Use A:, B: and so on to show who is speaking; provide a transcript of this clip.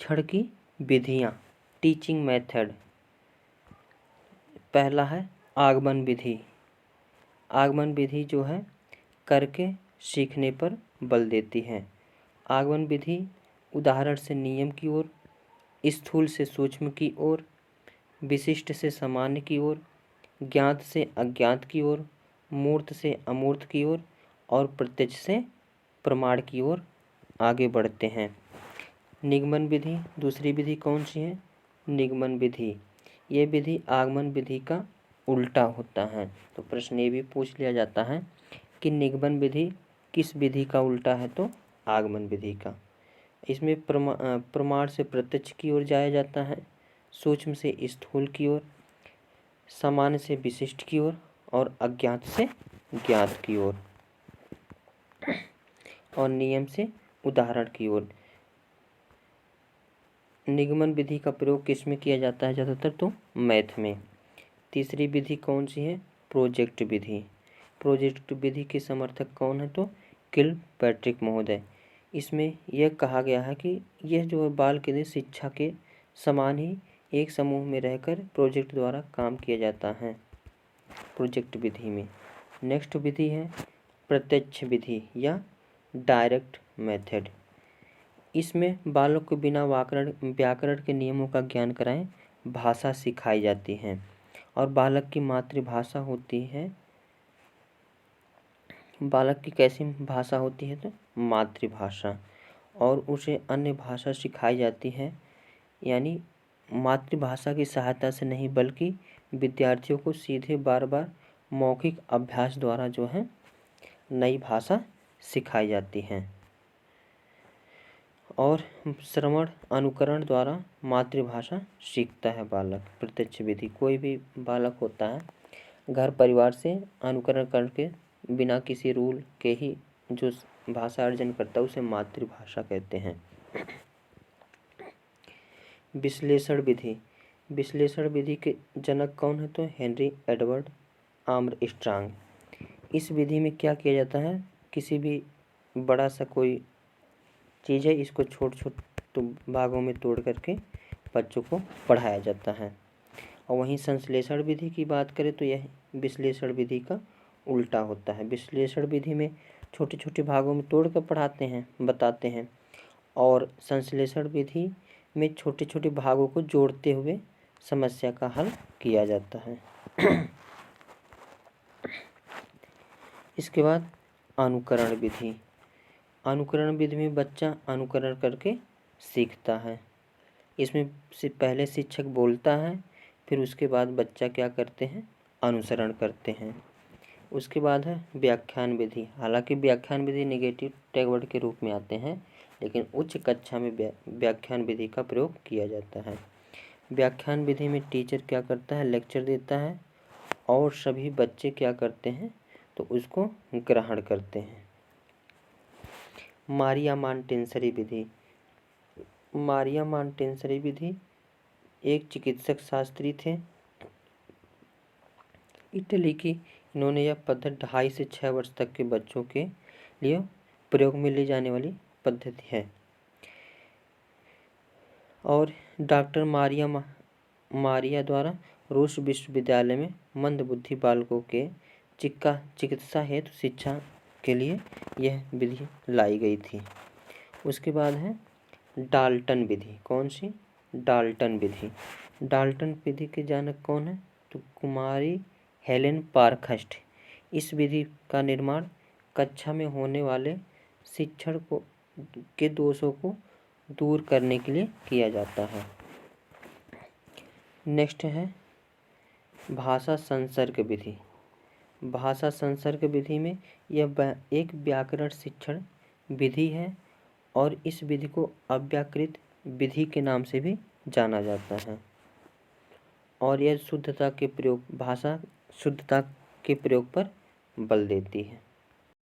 A: शिक्षण की विधियाँ, टीचिंग मेथड। पहला है आगमन विधि। आगमन विधि जो है करके सीखने पर बल देती है। आगमन विधि उदाहरण से नियम की ओर, स्थूल से सूक्ष्म की ओर, विशिष्ट से सामान्य की ओर, ज्ञात से अज्ञात की ओर, मूर्त से अमूर्त की ओर और प्रत्यक्ष से प्रमाण की ओर आगे बढ़ते हैं। निगमन विधि दूसरी विधि कौन सी है? निगमन विधि। ये विधि आगमन विधि का उल्टा होता है। तो प्रश्न ये भी पूछ लिया जाता है कि निगमन विधि किस विधि का उल्टा है? तो आगमन विधि का। इसमें प्रमाण से प्रत्यक्ष की ओर जाया जाता है, सूक्ष्म से स्थूल की ओर, सामान्य से विशिष्ट की ओर और अज्ञात से ज्ञात की ओर और नियम से उदाहरण की ओर। निगमन विधि का प्रयोग किस में किया जाता है ज़्यादातर? तो मैथ में। तीसरी विधि कौन सी है? प्रोजेक्ट विधि। प्रोजेक्ट विधि के समर्थक कौन है? तो किलपैट्रिक महोदय। इसमें यह कहा गया है कि यह जो है बाल केंद्रित शिक्षा के समान ही एक समूह में रहकर प्रोजेक्ट द्वारा काम किया जाता है प्रोजेक्ट विधि में। नेक्स्ट विधि है प्रत्यक्ष विधि या डायरेक्ट मेथड। इसमें बालक को बिना व्याकरण के नियमों का ज्ञान कराएं भाषा सिखाई जाती है और बालक की मातृभाषा होती है। बालक की कैसी भाषा होती है? तो मातृभाषा। और उसे अन्य भाषा सिखाई जाती है, यानी मातृभाषा की सहायता से नहीं बल्कि विद्यार्थियों को सीधे बार बार मौखिक अभ्यास द्वारा जो है नई भाषा सिखाई जाती है। और श्रवण अनुकरण द्वारा मातृभाषा सीखता है बालक। प्रत्यक्ष विधि कोई भी बालक होता है घर परिवार से अनुकरण करके बिना किसी रूल के ही जो भाषा अर्जन करता है उसे मातृभाषा कहते हैं। विश्लेषण विधि। विश्लेषण विधि के जनक कौन है? तो हेनरी एडवर्ड आर्मस्ट्रांग। इस विधि में क्या किया जाता है? किसी भी बड़ा सा कोई चीज़ है, इसको छोटे छोटे भागों में तोड़ करके बच्चों को पढ़ाया जाता है। और वहीं संश्लेषण विधि की बात करें तो यह विश्लेषण विधि का उल्टा होता है। विश्लेषण विधि में छोटे छोटे भागों में तोड़ कर पढ़ाते हैं, बताते हैं, और संश्लेषण विधि में छोटे छोटे भागों को जोड़ते हुए समस्या का हल किया जाता है। इसके बाद अनुकरण विधि। अनुकरण विधि में बच्चा अनुकरण करके सीखता है। इसमें से पहले शिक्षक बोलता है, फिर उसके बाद बच्चा क्या करते हैं? अनुसरण करते हैं। उसके बाद है व्याख्यान विधि। हालांकि व्याख्यान विधि नेगेटिव टैगवर्ड के रूप में आते हैं, लेकिन उच्च कक्षा में व्याख्यान विधि का प्रयोग किया जाता है। व्याख्यान विधि में टीचर क्या करता है? लेक्चर देता है और सभी बच्चे क्या करते हैं? तो उसको ग्रहण करते हैं। मारिया मॉन्टेसरी विधि। मारिया मॉन्टेसरी विधि एक चिकित्सक शास्त्री थे इटली की। इन्होंने यह पद्धति 2.5 से 6 वर्ष तक के बच्चों के लिए प्रयोग में ली जाने वाली पद्धति है। और डॉक्टर मारिया द्वारा रूस विश्वविद्यालय में मंदबुद्धि बालकों के चिकित्सा हेतु शिक्षा के लिए यह विधि लाई गई थी। उसके बाद है डाल्टन विधि। कौन सी? डाल्टन विधि। डाल्टन विधि के जनक कौन है? तो कुमारी हेलेन पारखस्ट। इस विधि का निर्माण कक्षा में होने वाले शिक्षण के दोषों को दूर करने के लिए किया जाता है। नेक्स्ट है भाषा संसर्ग विधि। भाषा संसर्ग विधि में यह एक व्याकरण शिक्षण विधि है और इस विधि को अव्याकृत विधि के नाम से भी जाना जाता है। और यह भाषा शुद्धता के प्रयोग पर बल देती है।